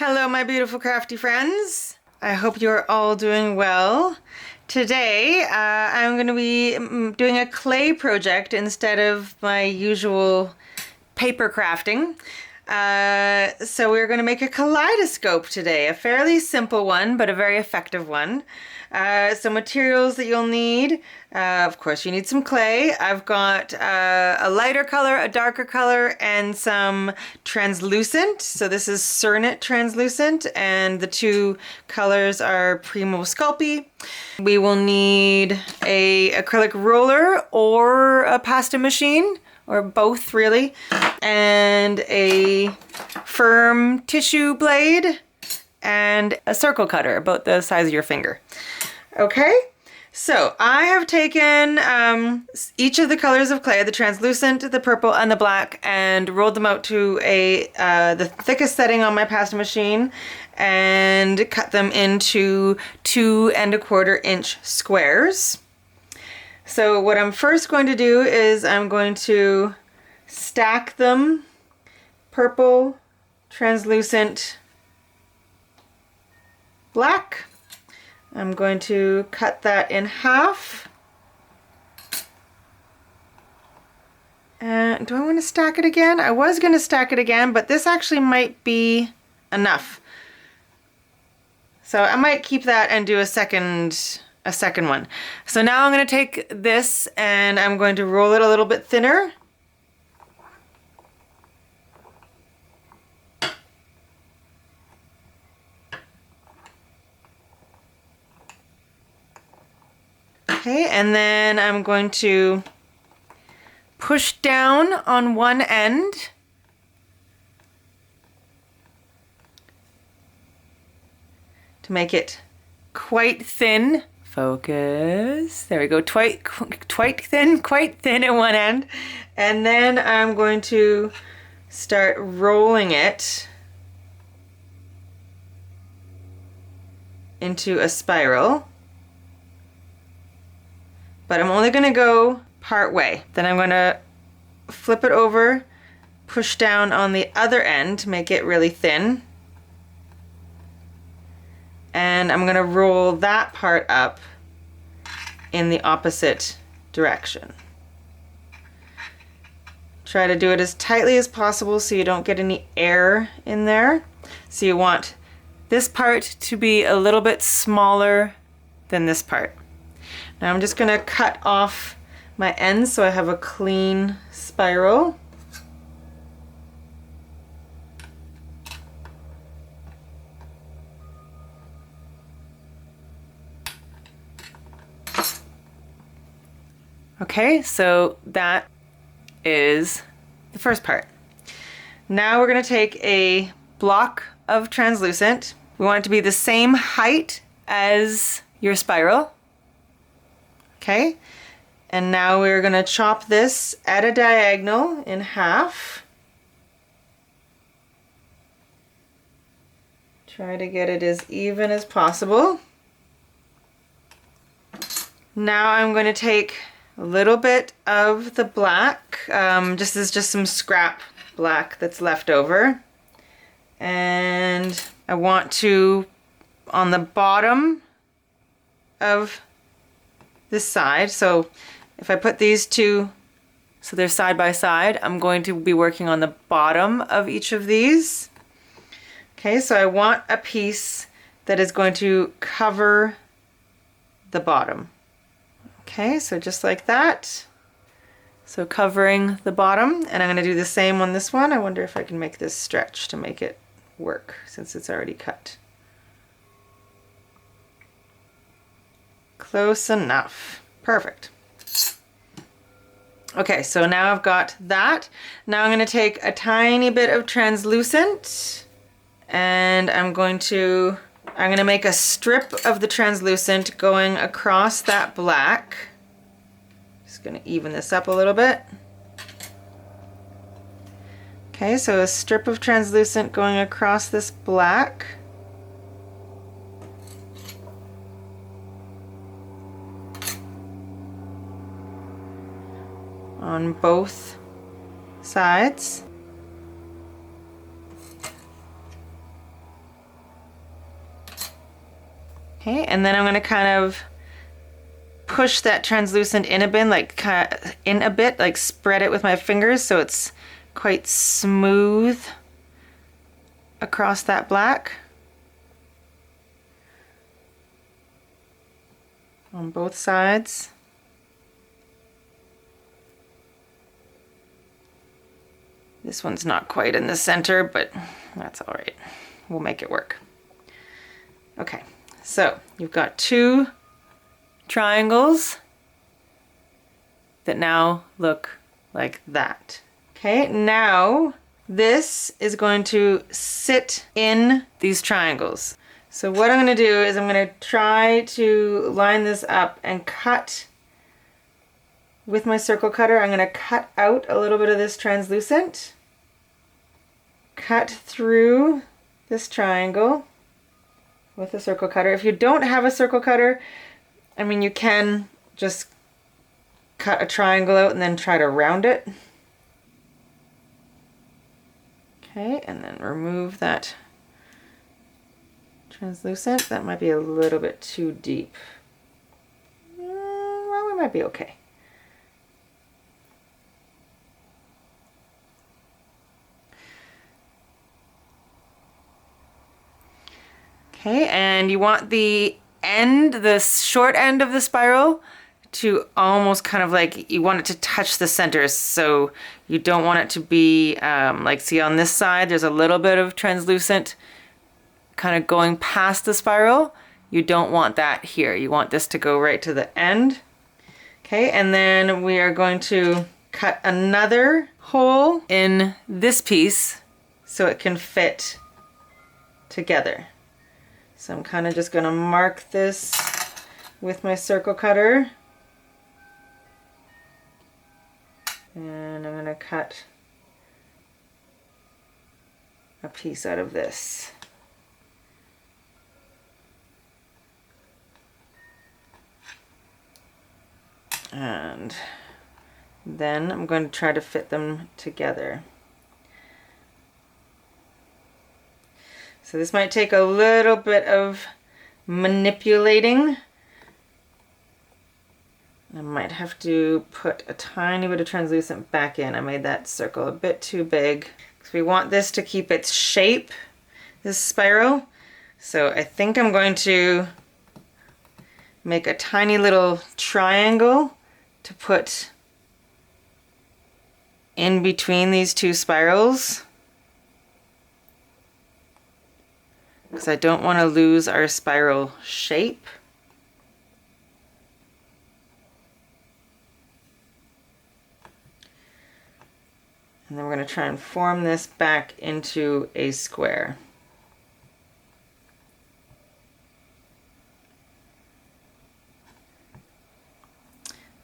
Hello, my beautiful crafty friends. I hope you're all doing well. Today, I'm going to be doing a clay project instead of my usual paper crafting. So we're going to make a kaleidoscope today, a fairly simple one, but a very effective one. Some materials that you'll need. Of course, you need some clay. I've got a lighter color, a darker color, and some translucent. So this is Cernit translucent, and the two colors are Primo Sculpey. We will need a acrylic roller or a pasta machine, or both really, and a firm tissue blade and a circle cutter about the size of your finger. Okay, so I have taken each of the colors of clay, the translucent, the purple, and the black, and rolled them out to the thickest setting on my pasta machine and cut them into 2 1/4 inch squares. So what I'm first going to do is I'm going to stack them, purple, translucent, black. I'm going to cut that in half. And do I want to stack it again? I was going to stack it again, but this actually might be enough. So I might keep that and do a second one. So now I'm going to take this and I'm going to roll it a little bit thinner. Okay, and then I'm going to push down on one end to make it quite thin. Focus. There we go. Quite thin at one end. And then I'm going to start rolling it into a spiral. But I'm only going to go part way. Then I'm going to flip it over, push down on the other end to make it really thin. And I'm going to roll that part up in the opposite direction. Try to do it as tightly as possible so you don't get any air in there. So you want this part to be a little bit smaller than this part. Now I'm just going to cut off my ends so I have a clean spiral. Okay, so that is the first part. Now we're going to take a block of translucent. We want it to be the same height as your spiral. Okay, and now we're going to chop this at a diagonal in half. Try to get it as even as possible. Now I'm going to take a little bit of the black, just some scrap black that's left over. And I want to, on the bottom of this side, so if I put these two so they're side by side, I'm going to be working on the bottom of each of these. Okay, so I want a piece that is going to cover the bottom. Okay, so just like that. So covering the bottom, and I'm going to do the same on this one. I wonder if I can make this stretch to make it work since it's already cut. Close enough. Perfect. Okay, so now I've got that. Now I'm going to take a tiny bit of translucent and I'm going to make a strip of the translucent going across that black. Just going to even this up a little bit. Okay, so a strip of translucent going across this black. On both sides. Okay, and then I'm going to kind of push that translucent in a bit, like spread it with my fingers so it's quite smooth across that black on both sides. This one's not quite in the center, but that's all right. We'll make it work. Okay, so you've got two triangles that now look like that. Okay, now this is going to sit in these triangles. So what I'm going to do is I'm going to try to line this up and cut with my circle cutter. I'm going to cut out a little bit of this translucent, cut through this triangle with a circle cutter. If you don't have a circle cutter, I mean, you can just cut a triangle out and then try to round it. Okay, and then remove that translucent. That might be a little bit too deep. Well, we might be okay. Okay, and you want the short end of the spiral to almost kind of like, you want it to touch the center, so you don't want it to be like, see on this side there's a little bit of translucent kind of going past the spiral. You don't want that here. You want this to go right to the end. Okay, and then we are going to cut another hole in this piece so it can fit together. So I'm kind of just going to mark this with my circle cutter. And I'm going to cut a piece out of this. And then I'm going to try to fit them together. So this might take a little bit of manipulating. I might have to put a tiny bit of translucent back in. I made that circle a bit too big because we want this to keep its shape, this spiral. So I think I'm going to make a tiny little triangle to put in between these two spirals, because I don't want to lose our spiral shape. And then we're going to try and form this back into a square.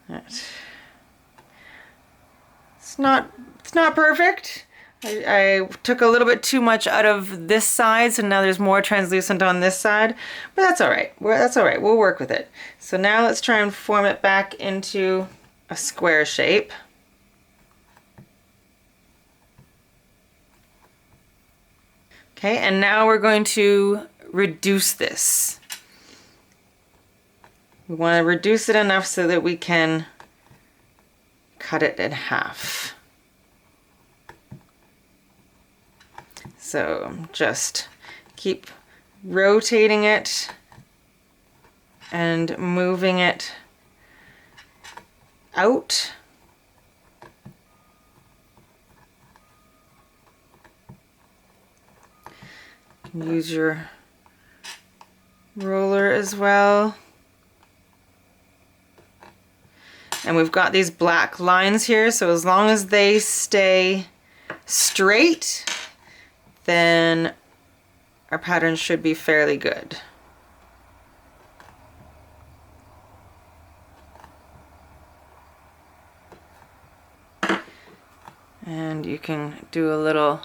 Right. It's not perfect. I took a little bit too much out of this side, so now there's more translucent on this side, but that's all right. That's all right. We'll work with it. So now let's try and form it back into a square shape. Okay, and now we're going to reduce this. We want to reduce it enough so that we can cut it in half. So just keep rotating it and moving it out. You can use your roller as well. And we've got these black lines here, so as long as they stay straight, then our pattern should be fairly good. And you can do a little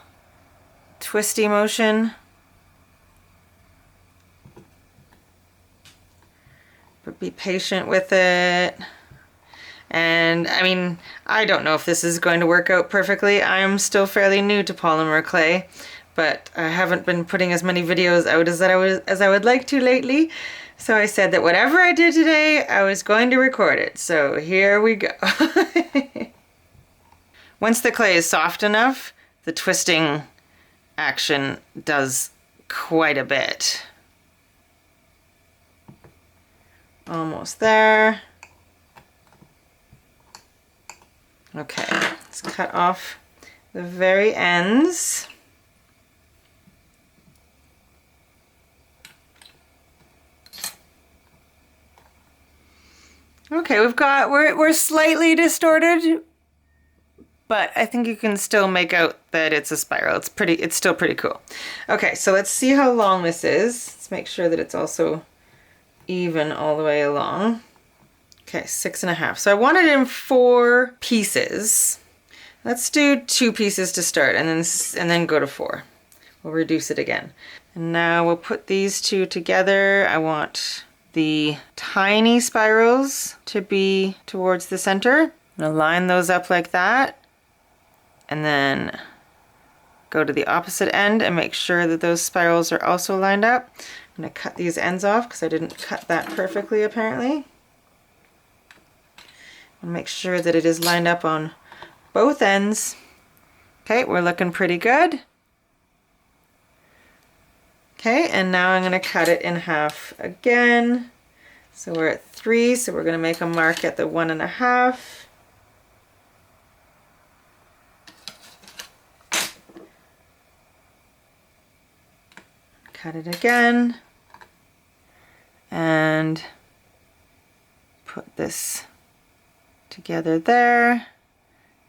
twisty motion. But be patient with it. And I mean, I don't know if this is going to work out perfectly. I'm still fairly new to polymer clay, but I haven't been putting as many videos out as I would like to lately. So I said that whatever I did today, I was going to record it. So here we go. Once the clay is soft enough, the twisting action does quite a bit. Almost there. Okay, let's cut off the very ends. Okay, we're slightly distorted, but I think you can still make out that it's a spiral. It's still pretty cool. Okay, so let's see how long this is. Let's make sure that it's also even all the way along. Okay, 6.5. So I want it in 4 pieces. Let's do 2 pieces to start and then go to 4. We'll reduce it again. And now we'll put these 2 together. I want the tiny spirals to be towards the center. I'm gonna line those up like that, and then go to the opposite end and make sure that those spirals are also lined up. I'm gonna cut these ends off because I didn't cut that perfectly apparently. And make sure that it is lined up on both ends. Okay, we're looking pretty good. Okay, and now I'm gonna cut it in half again. So we're at 3, so we're gonna make a mark at the 1.5. Cut it again. And put this together there.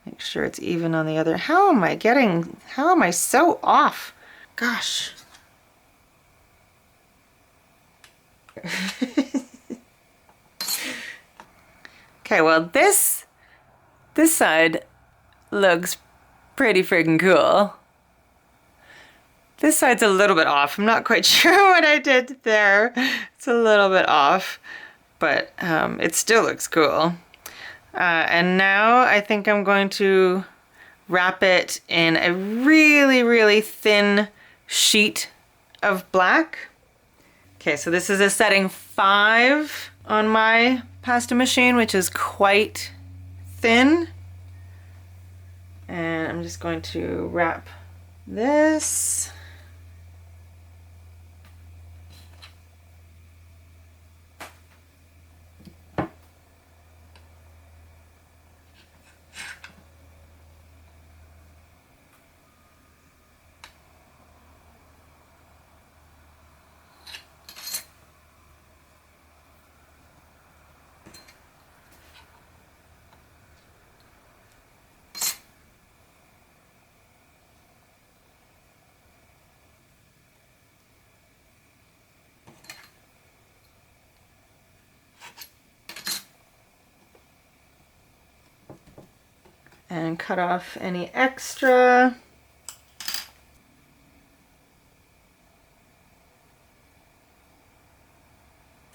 Make sure it's even on the other. How am I so off? Gosh. Okay, well this side looks pretty freaking cool. This side's a little bit off. I'm not quite sure what I did there. It's a little bit off, but it still looks cool. And now I think I'm going to wrap it in a really, really thin sheet of black. Okay, so this is a setting 5 on my pasta machine, which is quite thin. And I'm just going to wrap this. And cut off any extra.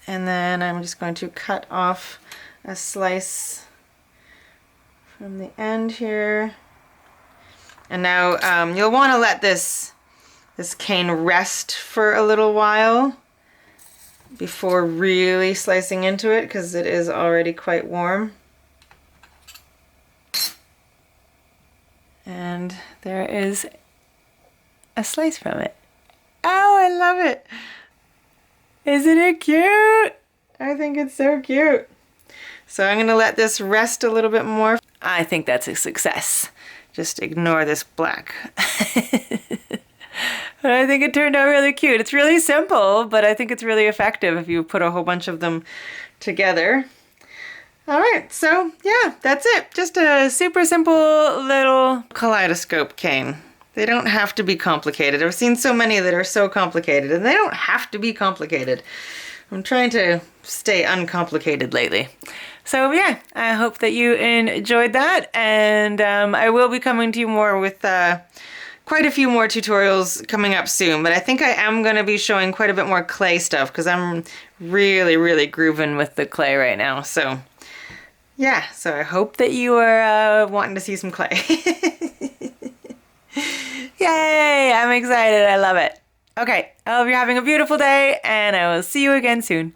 And then I'm just going to cut off a slice from the end here. And now you'll want to let this cane rest for a little while before really slicing into it, because it is already quite warm. And there is a slice from it. Oh, I love it. Isn't it cute? I think it's so cute. So I'm gonna let this rest a little bit more. I think that's a success. Just ignore this black. But I think it turned out really cute. It's really simple, but I think it's really effective if you put a whole bunch of them together. All right, so yeah, that's it. Just a super simple little kaleidoscope cane. They don't have to be complicated. I've seen so many that are so complicated, and they don't have to be complicated. I'm trying to stay uncomplicated lately. So yeah, I hope that you enjoyed that, and I will be coming to you more with quite a few more tutorials coming up soon, but I think I am going to be showing quite a bit more clay stuff because I'm really, really grooving with the clay right now. So yeah, so I hope that you are wanting to see some clay. Yay! I'm excited. I love it. Okay, I hope you're having a beautiful day, and I will see you again soon.